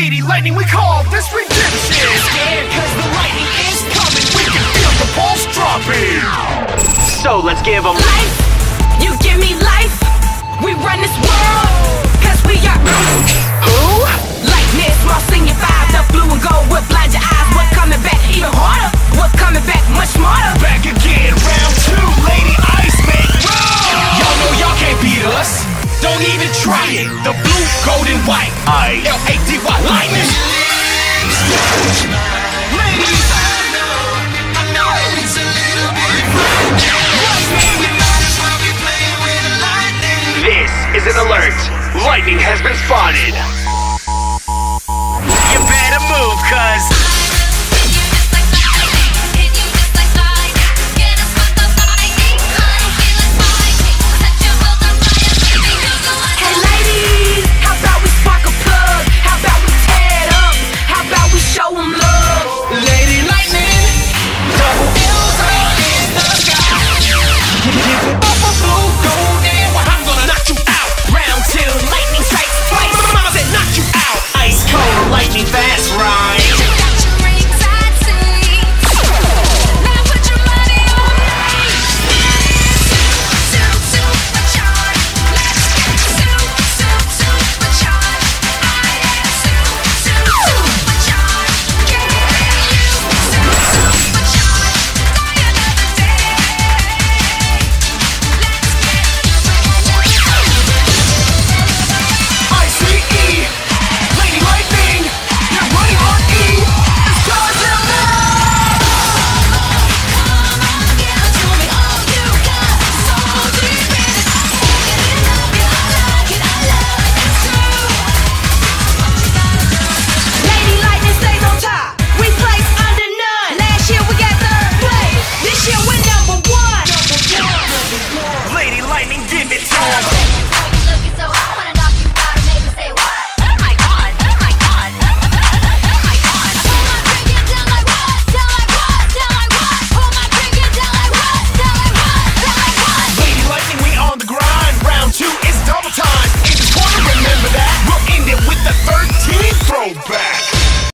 Lady Lightning, we call this redemption. Scared cause the lightning is coming. We can feel the pulse dropping. So let's give them life. You give me life. We run this world cause we are who? Lightning, small sing your vibe. The blue and gold will blind your eyes. We're coming back even harder. We're coming back much smarter. Back again, round 2. Lady Ice, make room. Y'all know y'all can't beat us. Don't even try it. The blue, gold, and white. L-A-D-Y, lightning. Ladies, I know it's a little bit frightening. We might as well be playing with lightning. This is an alert. Lightning has been spotted.